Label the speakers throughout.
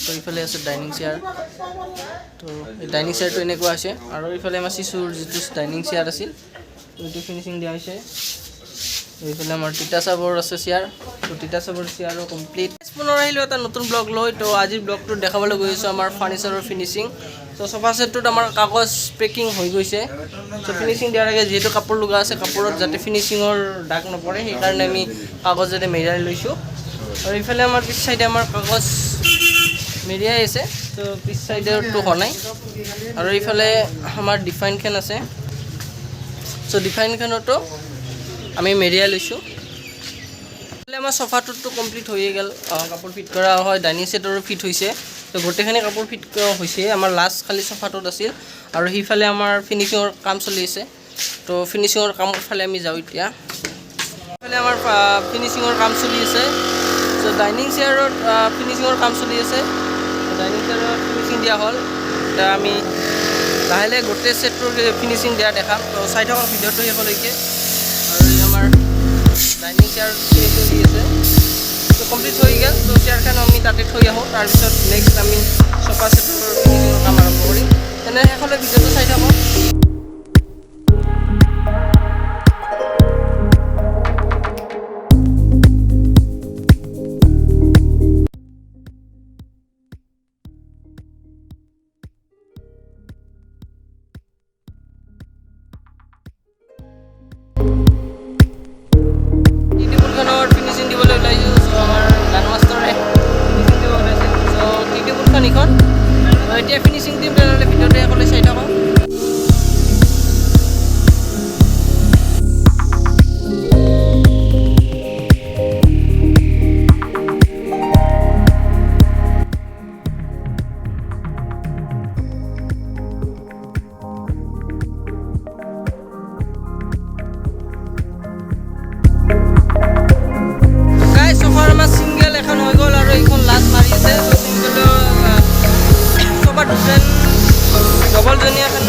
Speaker 1: তো এইফালে আছে ডাইনিং চেয়াৰ তো এই ডাইনিং চেয়াৰটো এনেকুৱা আছে আৰু এইফালে আমাৰ শিশুৰ যিটো ডাইনিং চেয়াৰ আছিল এইটো ফিনিচিং দিয়া হৈছে এইফালে আমাৰ তিতা চাবৰ আছে চেয়াৰ তো তিতা চাবৰ চেয়াৰো কমপ্লিট পুনৰ আহিলোঁ এটা নতুন ব্লগ লৈ তো আজিৰ ব্লগটো দেখাবলৈ গৈ আছোঁ আমাৰ ফাৰ্নিচাৰৰ ফিনিচিং তো সোফা সেটটোত আমাৰ কাগজ পেকিং হৈ গৈছে তো ফিনিচিং দিয়াৰ আগে যিহেতু কাপোৰ লগা আছে কাপোৰত যাতে ফিনিচিঙৰ দাগ নপৰে সেইকাৰণে আমি কাগজেৰে মেৰিয়াই লৈছোঁ আৰু এইফালে আমাৰ পিছ চাইডে আমাৰ কাগজ মেৰিয়াই আছে তো পিছ চাইডেতো হোৱা নাই আৰু এইফালে আমাৰ ডিফাইনখন আছে তো ডিফাইনখনতো আমি মেৰিয়াই লৈছোঁ আমাৰ সোফাটোতো কমপ্লিট হৈয়ে গ'ল কাপোৰ ফিট কৰা হয় ডাইনিং সেটৰো ফিট হৈছে তো গোটেইখিনি কাপোৰ ফিট হৈছে আমাৰ লাষ্ট খালি সোফাটোত আছিল আৰু সেইফালে আমাৰ ফিনিচিঙৰ কাম চলি আছে তো ফিনিচিঙৰ কামৰ ফালে আমি যাওঁ এতিয়া এইফালে আমাৰ ফিনিচিঙৰ কাম চলি আছে তো ডাইনিং চেয়াৰত ফিনিচিঙৰ কাম চলি আছে ডাইনিং চেয়াৰত ফিনিচিং দিয়া হ'ল এতিয়া আমি লাহে লাহে গোটেই সেটটোৰ ফিনিচিং দিয়া দেখাম তো চাই থাকক ভিডিঅ'টো শেষলৈকে আৰু আমাৰ ডাইনিং চেয়াৰ ফিনিচিং দি আছে তো কমপ্লিট হৈ গ'ল তো চেয়াৰখন আমি তাতে থৈ আহোঁ তাৰপিছত নেক্সট আমি সোফা সেটৰ ফিনিচিঙৰ কাম আৰম্ভ কৰিম তেনে শেষলৈ ভিডিঅ'টো চাই থাকক ফিনিচিং দিবলৈ ওলাইছোঁ চ' আমাৰ গান মাষ্টৰে ফিনিচিং দিব ওলাইছে চ' টেবুলখন এইখন এতিয়া ফিনিচিং দিম তেনেহ'লে ভিডিঅ'টো সকলোৱে চাই থাকক ডবল জনীয়া এখন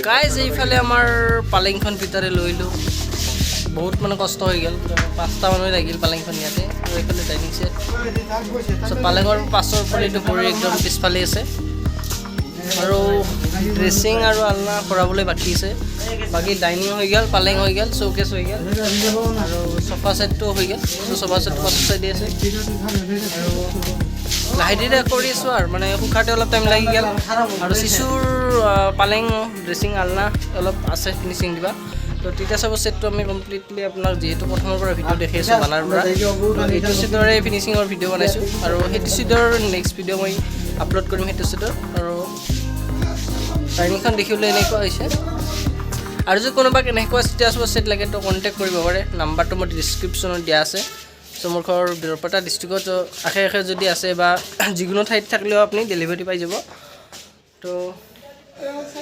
Speaker 1: গাইজ এইফালে আমাৰ পালেংখন ভিতৰে লৈলোঁ বহুত মানে কষ্ট হৈ গ'ল 5টা মানুহ লাগিল পালেংখন ইয়াতে আৰু এইফালে ডাইনিং চেট চ' পালেঙৰ পাছৰ পলিটো পৰি একদম পিছফালে আছে আৰু ড্ৰেছিং আৰু আলনা কৰাবলৈ বাকী আছে বাকী ডাইনিং হৈ গ'ল পালেং হৈ গ'ল শ্ব'কেছ হৈ গ'ল আৰু সোফা ছেটটো হৈ গ'ল চ' সোফা ছেটটো পাছৰ চাইডে আছে আৰু লাহে ধীৰে কৰি আছোঁ আৰু মানে শুকাওঁতে অলপ টাইম লাগি গ'ল আৰু শিশুৰ পালেং ড্ৰেছিং আলনা অলপ আছে ফিনিচিং দিবা তো তিতা চাবৰ ছেটটো আমি কমপ্লিটলি আপোনাক যিহেতু প্ৰথমৰ পৰা ভিডিঅ' দেখি আছোঁ বানাৰ পৰা এইটো ছেটৰে ফিনিচিঙৰ ভিডিঅ' বনাইছোঁ আৰু সেইটো ছেটৰ নেক্সট ভিডিঅ' মই আপলোড কৰিম সেইটো ছেটৰ আৰু ডাইনিংখন দেখিবলৈ এনেকুৱা হৈছে আৰু যদি কোনোবাক এনেকুৱা তিতা চাবৰ ছেট লাগে তো কণ্টেক্ট কৰিব পাৰে নাম্বাৰটো মোৰ ডিছক্ৰিপশ্যনত দিয়া আছে চ' মোৰ ঘৰ বৰপেটা ডিষ্ট্ৰিক্টত আশে আশে যদি আছে বা যিকোনো ঠাইত থাকিলেও আপুনি ডেলিভাৰী পাই যাব তো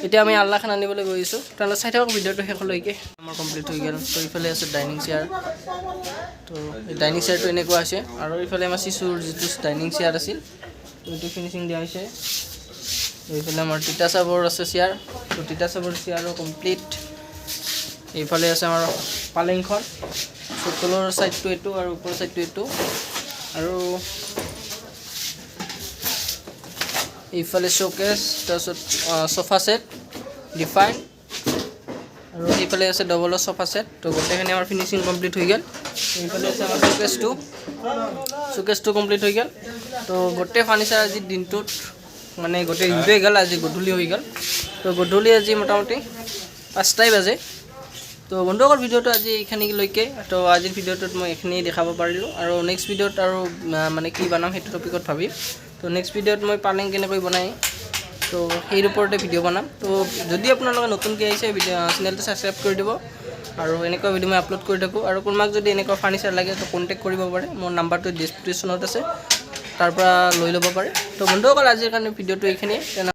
Speaker 1: এতিয়া আমি আলনাখন আনিবলৈ গৈ আছোঁ তেনেহ'লে চাই থাকক ভিডিঅ'টো শেষলৈকে আমাৰ কমপ্লিট হৈ গ'ল তো এইফালে আছে ডাইনিং চেয়াৰ তো এই ডাইনিং চেয়াৰটো এনেকুৱা আছে আৰু এইফালে আমাৰ শিশুৰ যিটো ডাইনিং চেয়াৰ আছিল এইটো ফিনিচিং দিয়া হৈছে এইফালে আমাৰ তিতা চাবৰ আছে চেয়াৰ তো তিতা চাবৰ চেয়াৰো কমপ্লিট এইফালে আছে আমাৰ পালেংখন তলৰ চাইডটো এইটো আৰু ওপৰৰ চাইডটো এইটো আৰু এইফালে শ্ব'কেছ তাৰপিছত সোফা ছেট ডিফাইন আৰু এইফালে আছে ডবলৰ সোফা ছেট তো গোটেইখিনি আমাৰ ফিনিচিং কমপ্লিট হৈ গ'ল এইফালে আছে আমাৰ শ্ব'কেছটো কমপ্লিট হৈ গ'ল তো গোটেই ফাৰ্নিচাৰ আজি দিনটোত মানে গোটেই দিনটোৱে গ'ল আজি গধূলি হৈ গ'ল তো গধূলি আজি মোটামুটি 5টাই বাজে তো বন্ধুসকল ভিডিঅ'টো আজি এইখিনিলৈকে তো আজিৰ ভিডিঅ'টোত মই এইখিনি দেখাব পাৰিলোঁ আৰু নেক্সট ভিডিঅ'ত আৰু মানে কি বনাম সেইটো টপিকত ভাবিম তো নেক্সট ভিডিঅ'ত মই পালেং কেনেকৈ বনাই তো সেই ওপৰতে ভিডিঅ' বনাম তো যদি আপোনালোকে নতুনকৈ আহিছে চেনেলটো ছাবস্ক্ৰাইব কৰি দিব আৰু এনেকুৱা ভিডিঅ' মই আপলোড কৰি থাকোঁ আৰু কোনোবাক যদি এনেকুৱা ফাৰ্নিচাৰ লাগে তো কণ্টেক্ট কৰিব পাৰে মোৰ নাম্বাৰটো ডিছক্ৰিপশ্যনত আছে তাৰ পৰা লৈ ল'ব পাৰে তো বন্ধুসকল আজিৰ কাৰণে ভিডিঅ'টো এইখিনিয়ে